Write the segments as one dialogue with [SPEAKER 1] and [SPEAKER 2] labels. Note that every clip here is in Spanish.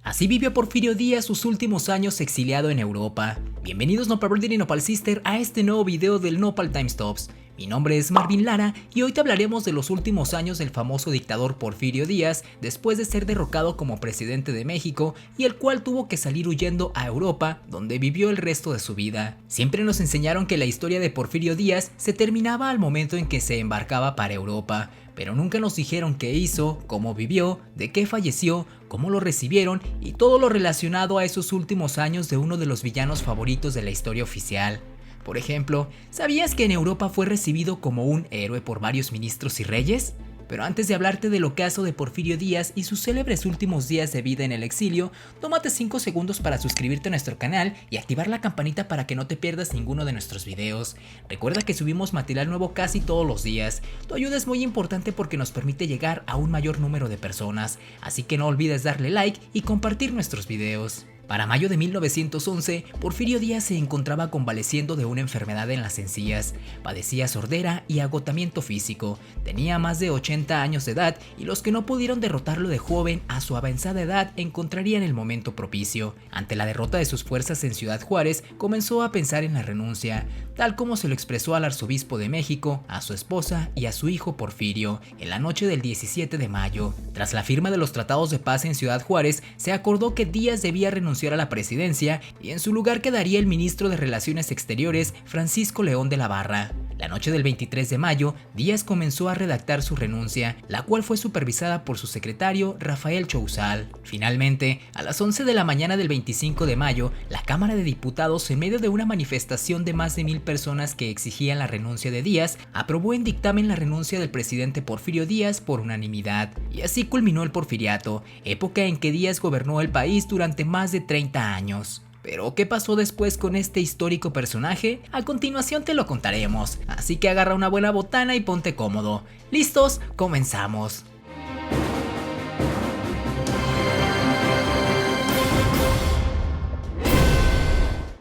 [SPEAKER 1] Así vivió Porfirio Díaz sus últimos años exiliado en Europa. Bienvenidos Nopal Brother y Nopal Sister a este nuevo video del Nopal Time Stops. Mi nombre es Marvin Lara y hoy te hablaremos de los últimos años del famoso dictador Porfirio Díaz después de ser derrocado como presidente de México y el cual tuvo que salir huyendo a Europa, donde vivió el resto de su vida. Siempre nos enseñaron que la historia de Porfirio Díaz se terminaba al momento en que se embarcaba para Europa, pero nunca nos dijeron qué hizo, cómo vivió, de qué falleció, cómo lo recibieron y todo lo relacionado a esos últimos años de uno de los villanos favoritos de la historia oficial. Por ejemplo, ¿sabías que en Europa fue recibido como un héroe por varios ministros y reyes? Pero antes de hablarte del ocaso de Porfirio Díaz y sus célebres últimos días de vida en el exilio, tómate 5 segundos para suscribirte a nuestro canal y activar la campanita para que no te pierdas ninguno de nuestros videos. Recuerda que subimos material nuevo casi todos los días. Tu ayuda es muy importante porque nos permite llegar a un mayor número de personas, así que no olvides darle like y compartir nuestros videos. Para mayo de 1911, Porfirio Díaz se encontraba convaleciendo de una enfermedad en las encías, padecía sordera y agotamiento físico, tenía más de 80 años de edad y los que no pudieron derrotarlo de joven a su avanzada edad encontrarían el momento propicio. Ante la derrota de sus fuerzas en Ciudad Juárez, comenzó a pensar en la renuncia, tal como se lo expresó al arzobispo de México, a su esposa y a su hijo Porfirio, en la noche del 17 de mayo. Tras la firma de los tratados de paz en Ciudad Juárez, se acordó que Díaz debía renunciar a la presidencia y en su lugar quedaría el ministro de Relaciones Exteriores, Francisco León de la Barra. La noche del 23 de mayo, Díaz comenzó a redactar su renuncia, la cual fue supervisada por su secretario Rafael Chouzal. Finalmente, a las 11 de la mañana del 25 de mayo, la Cámara de Diputados, en medio de una manifestación de más de 1000 personas que exigían la renuncia de Díaz, aprobó en dictamen la renuncia del presidente Porfirio Díaz por unanimidad. Y así culminó el porfiriato, época en que Díaz gobernó el país durante más de 30 años. Pero, ¿qué pasó después con este histórico personaje? A continuación te lo contaremos, así que agarra una buena botana y ponte cómodo. ¿Listos? Comenzamos.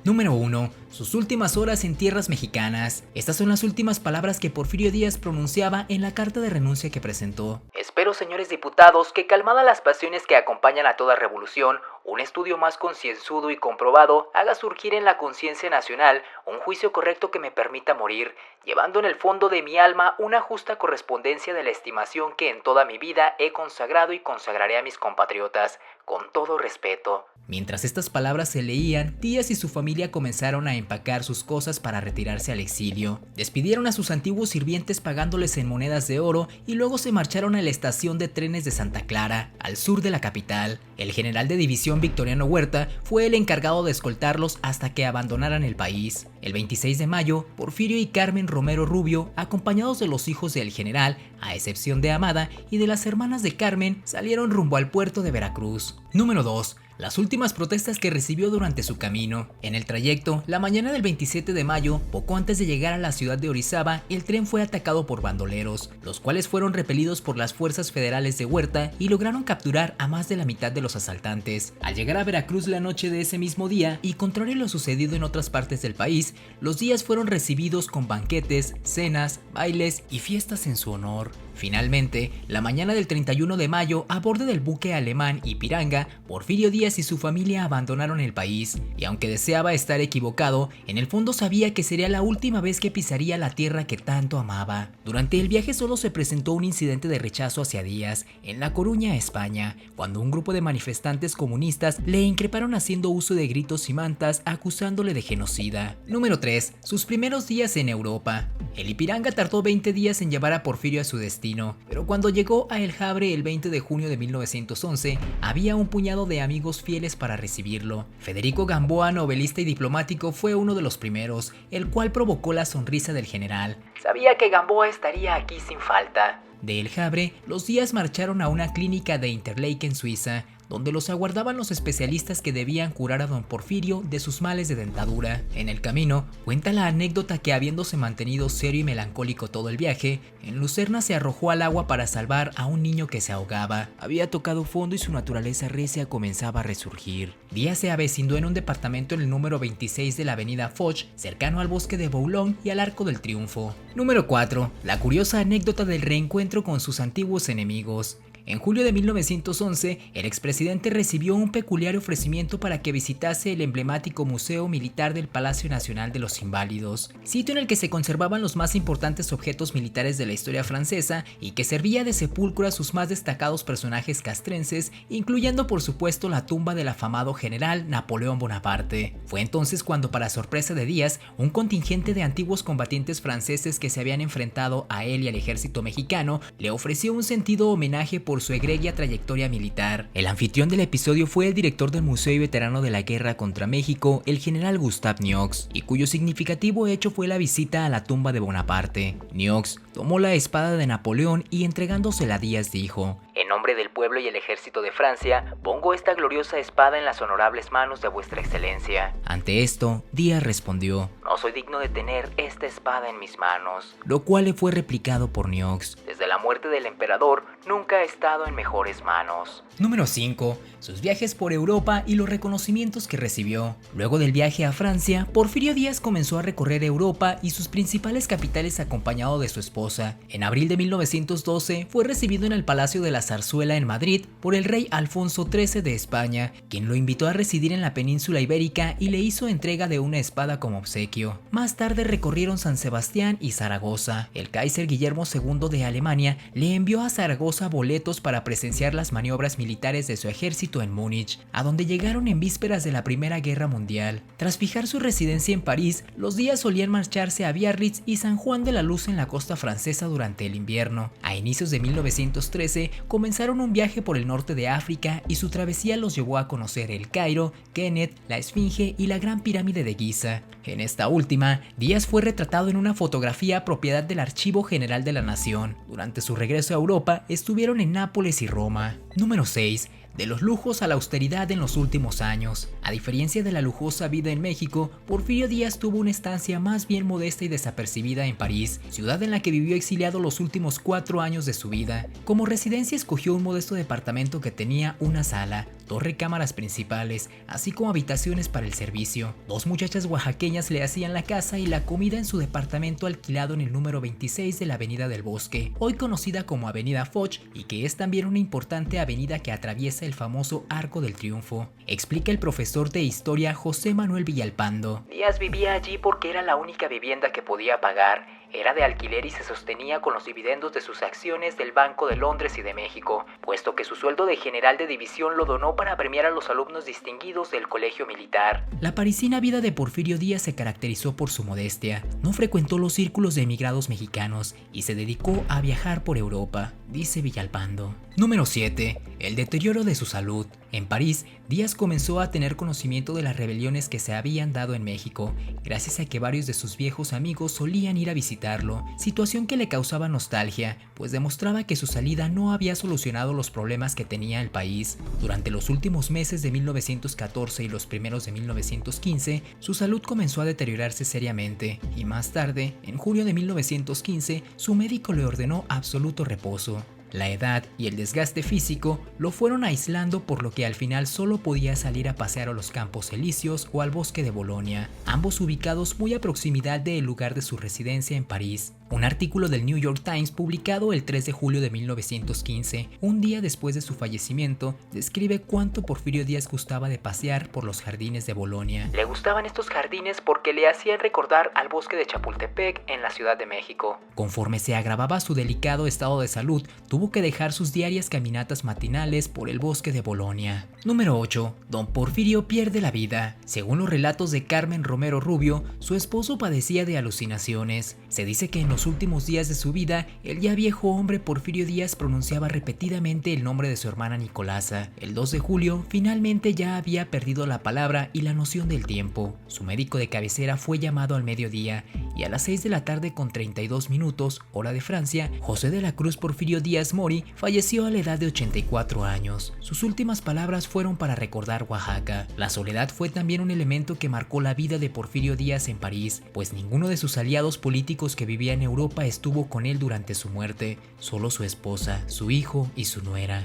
[SPEAKER 1] Número 1. Sus últimas horas en tierras mexicanas. Estas son las últimas palabras que Porfirio Díaz pronunciaba en la carta de renuncia que presentó. Espero, señores diputados, que calmadas las pasiones que acompañan a toda revolución, un estudio más concienzudo y comprobado haga surgir en la conciencia nacional un juicio correcto que me permita morir, llevando en el fondo de mi alma una justa correspondencia de la estimación que en toda mi vida he consagrado y consagraré a mis compatriotas, con todo respeto. Mientras estas palabras se leían, Díaz y su familia comenzaron a empacar sus cosas para retirarse al exilio. Despidieron a sus antiguos sirvientes pagándoles en monedas de oro y luego se marcharon a la estación de trenes de Santa Clara, al sur de la capital. El general de división Victoriano Huerta fue el encargado de escoltarlos hasta que abandonaran el país. El 26 de mayo, Porfirio y Carmen Romero Rubio, acompañados de los hijos del general, a excepción de Amada y de las hermanas de Carmen, salieron rumbo al puerto de Veracruz. Número 2. Las últimas protestas que recibió durante su camino. En el trayecto, la mañana del 27 de mayo, poco antes de llegar a la ciudad de Orizaba, el tren fue atacado por bandoleros, los cuales fueron repelidos por las fuerzas federales de Huerta y lograron capturar a más de la mitad de los asaltantes. Al llegar a Veracruz la noche de ese mismo día, y contrario a lo sucedido en otras partes del país, los días fueron recibidos con banquetes, cenas, bailes y fiestas en su honor. Finalmente, la mañana del 31 de mayo, a bordo del buque alemán Ipiranga, Porfirio Díaz y su familia abandonaron el país, y aunque deseaba estar equivocado, en el fondo sabía que sería la última vez que pisaría la tierra que tanto amaba. Durante el viaje solo se presentó un incidente de rechazo hacia Díaz, en La Coruña, España, cuando un grupo de manifestantes comunistas le increparon haciendo uso de gritos y mantas, acusándole de genocida. Número 3. Sus primeros días en Europa. El Ipiranga tardó 20 días en llevar a Porfirio a su destino, pero cuando llegó a El Havre el 20 de junio de 1911, había un puñado de amigos fieles para recibirlo. Federico Gamboa, novelista y diplomático, fue uno de los primeros, el cual provocó la sonrisa del general. Sabía que Gamboa estaría aquí sin falta. De El Havre, los Díaz marcharon a una clínica de Interlaken, Suiza, donde los aguardaban los especialistas que debían curar a don Porfirio de sus males de dentadura. En el camino, cuenta la anécdota que habiéndose mantenido serio y melancólico todo el viaje, en Lucerna se arrojó al agua para salvar a un niño que se ahogaba. Había tocado fondo y su naturaleza recia comenzaba a resurgir. Díaz se avecindó en un departamento en el número 26 de la avenida Foch, cercano al bosque de Boulogne y al Arco del Triunfo. Número 4. La curiosa anécdota del reencuentro con sus antiguos enemigos. En julio de 1911, el expresidente recibió un peculiar ofrecimiento para que visitase el emblemático Museo Militar del Palacio Nacional de los Inválidos, sitio en el que se conservaban los más importantes objetos militares de la historia francesa y que servía de sepulcro a sus más destacados personajes castrenses, incluyendo por supuesto la tumba del afamado general Napoleón Bonaparte. Fue entonces cuando, para sorpresa de Díaz, un contingente de antiguos combatientes franceses que se habían enfrentado a él y al ejército mexicano le ofreció un sentido homenaje por su egregia trayectoria militar. El anfitrión del episodio fue el director del museo y veterano de la guerra contra México, el general Gustave Niox, y cuyo significativo hecho fue la visita a la tumba de Bonaparte. Niox tomó la espada de Napoleón y, entregándosela a Díaz, dijo: "En nombre del pueblo y el ejército de Francia, pongo esta gloriosa espada en las honorables manos de vuestra excelencia". Ante esto, Díaz respondió: "No soy digno de tener esta espada en mis manos", lo cual le fue replicado por Niox: "Desde la muerte del emperador, nunca ha estado en mejores manos". Número 5. Sus viajes por Europa y los reconocimientos que recibió. Luego del viaje a Francia, Porfirio Díaz comenzó a recorrer Europa y sus principales capitales acompañado de su esposa. En abril de 1912 fue recibido en el Palacio de la Zarzuela en Madrid por el rey Alfonso XIII de España, quien lo invitó a residir en la península ibérica y le hizo entrega de una espada como obsequio. Más tarde recorrieron San Sebastián y Zaragoza. El Kaiser Guillermo II de Alemania le envió a Zaragoza boletos para presenciar las maniobras militares de su ejército en Múnich, a donde llegaron en vísperas de la Primera Guerra Mundial. Tras fijar su residencia en París, los Díaz solían marcharse a Biarritz y San Juan de la Luz en la costa francesa durante el invierno. A inicios de 1913 comenzaron un viaje por el norte de África y su travesía los llevó a conocer El Cairo, Kenet, la Esfinge y la Gran Pirámide de Giza. En esta última, Díaz fue retratado en una fotografía propiedad del Archivo General de la Nación. Durante su regreso a Europa, estuvieron en Nápoles y Roma. Número 6. De los lujos a la austeridad en los últimos años. A diferencia de la lujosa vida en México, Porfirio Díaz tuvo una estancia más bien modesta y desapercibida en París, ciudad en la que vivió exiliado los últimos 4 años de su vida. Como residencia escogió un modesto departamento que tenía una sala, 2 recámaras principales, así como habitaciones para el servicio. 2 muchachas oaxaqueñas le hacían la casa y la comida en su departamento alquilado en el número 26 de la Avenida del Bosque, hoy conocida como Avenida Foch, y que es también una importante avenida que atraviesa el famoso Arco del Triunfo. Explica el profesor de historia José Manuel Villalpando. Díaz vivía allí porque era la única vivienda que podía pagar. Era de alquiler y se sostenía con los dividendos de sus acciones del Banco de Londres y de México, puesto que su sueldo de general de división lo donó para premiar a los alumnos distinguidos del colegio militar. La parisina vida de Porfirio Díaz se caracterizó por su modestia. No frecuentó los círculos de emigrados mexicanos y se dedicó a viajar por Europa, dice Villalpando. Número 7. El deterioro de su salud. En París, Díaz comenzó a tener conocimiento de las rebeliones que se habían dado en México, gracias a que varios de sus viejos amigos solían ir a visitarlo, situación que le causaba nostalgia, pues demostraba que su salida no había solucionado los problemas que tenía el país. Durante los últimos meses de 1914 y los primeros de 1915, su salud comenzó a deteriorarse seriamente, y más tarde, en junio de 1915, su médico le ordenó absoluto reposo. La edad y el desgaste físico lo fueron aislando, por lo que al final solo podía salir a pasear a los Campos Elíseos o al bosque de Bolonia, ambos ubicados muy a proximidad del lugar de su residencia en París. Un artículo del New York Times publicado el 3 de julio de 1915, un día después de su fallecimiento, describe cuánto Porfirio Díaz gustaba de pasear por los jardines de Bolonia. Le gustaban estos jardines porque le hacían recordar al bosque de Chapultepec en la Ciudad de México. Conforme se agravaba su delicado estado de salud, tuvo que dejar sus diarias caminatas matinales por el bosque de Bolonia. Número 8. Don Porfirio pierde la vida. Según los relatos de Carmen Romero Rubio, su esposo padecía de alucinaciones. Se dice que en los últimos días de su vida, el ya viejo hombre Porfirio Díaz pronunciaba repetidamente el nombre de su hermana Nicolasa. El 2 de julio, finalmente ya había perdido la palabra y la noción del tiempo. Su médico de cabecera fue llamado al mediodía y a las 6 de la tarde con 32 minutos, hora de Francia, José de la Cruz Porfirio Díaz Mori falleció a la edad de 84 años. Sus últimas palabras fueron para recordar Oaxaca. La soledad fue también un elemento que marcó la vida de Porfirio Díaz en París, pues ninguno de sus aliados políticos que vivían en Europa estuvo con él durante su muerte, solo su esposa, su hijo y su nuera.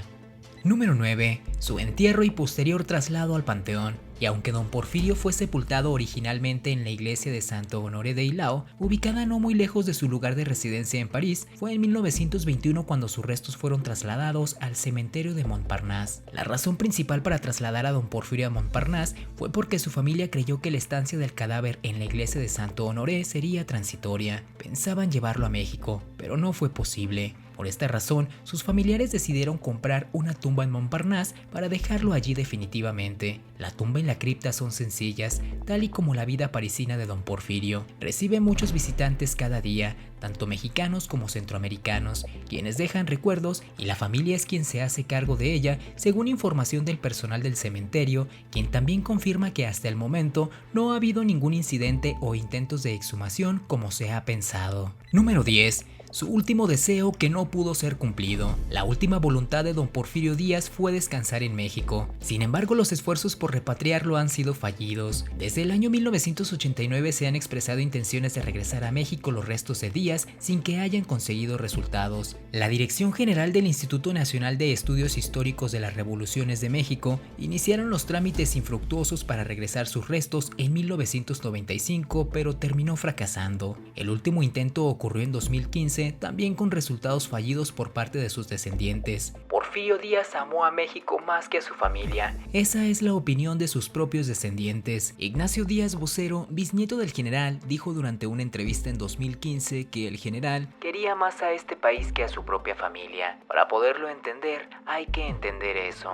[SPEAKER 1] Número 9. Su entierro y posterior traslado al panteón. Y aunque don Porfirio fue sepultado originalmente en la iglesia de Santo Honoré de Hilao, ubicada no muy lejos de su lugar de residencia en París, fue en 1921 cuando sus restos fueron trasladados al cementerio de Montparnasse. La razón principal para trasladar a don Porfirio a Montparnasse fue porque su familia creyó que la estancia del cadáver en la iglesia de Santo Honoré sería transitoria. Pensaban llevarlo a México, pero no fue posible. Por esta razón, sus familiares decidieron comprar una tumba en Montparnasse para dejarlo allí definitivamente. La tumba y la cripta son sencillas, tal y como la vida parisina de don Porfirio. Recibe muchos visitantes cada día, tanto mexicanos como centroamericanos, quienes dejan recuerdos y la familia es quien se hace cargo de ella, según información del personal del cementerio, quien también confirma que hasta el momento no ha habido ningún incidente o intentos de exhumación como se ha pensado. Número 10. Su último deseo que no pudo ser cumplido. La última voluntad de don Porfirio Díaz fue descansar en México. Sin embargo, los esfuerzos por repatriarlo han sido fallidos. Desde el año 1989 se han expresado intenciones de regresar a México los restos de Díaz sin que hayan conseguido resultados. La Dirección General del Instituto Nacional de Estudios Históricos de las Revoluciones de México iniciaron los trámites infructuosos para regresar sus restos en 1995, pero terminó fracasando. El último intento ocurrió en 2015, también con resultados fallidos por parte de sus descendientes. Porfirio Díaz amó a México más que a su familia. Esa es la opinión de sus propios descendientes. Ignacio Díaz Vocero, bisnieto del general, dijo durante una entrevista en 2015 que el general quería más a este país que a su propia familia. Para poderlo entender, hay que entender eso.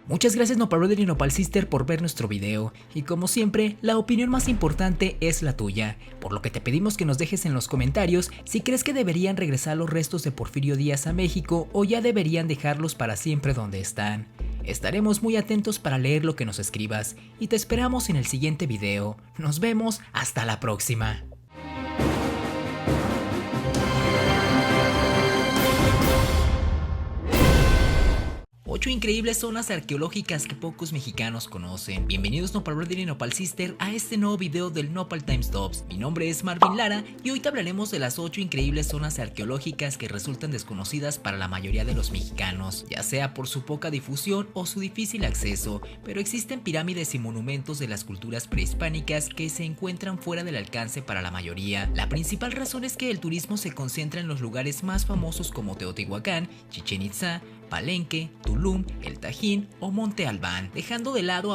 [SPEAKER 1] Muchas gracias Nopal Brother y Nopal Sister por ver nuestro video, y como siempre, la opinión más importante es la tuya, por lo que te pedimos que nos dejes en los comentarios si crees que deberían regresar los restos de Porfirio Díaz a México o ya deberían dejarlos para siempre donde están. Estaremos muy atentos para leer lo que nos escribas, y te esperamos en el siguiente video. Nos vemos, hasta la próxima. 8 increíbles zonas arqueológicas que pocos mexicanos conocen. Bienvenidos Nopal Brother y Nopal Sister a este nuevo video del Nopal Timestamps. Mi nombre es Marvin Lara y hoy te hablaremos de las 8 increíbles zonas arqueológicas que resultan desconocidas para la mayoría de los mexicanos, ya sea por su poca difusión o su difícil acceso, pero existen pirámides y monumentos de las culturas prehispánicas que se encuentran fuera del alcance para la mayoría. La principal razón es que el turismo se concentra en los lugares más famosos como Teotihuacán, Chichén Itzá, Palenque, Tulum, El Tajín o Monte Albán, dejando de lado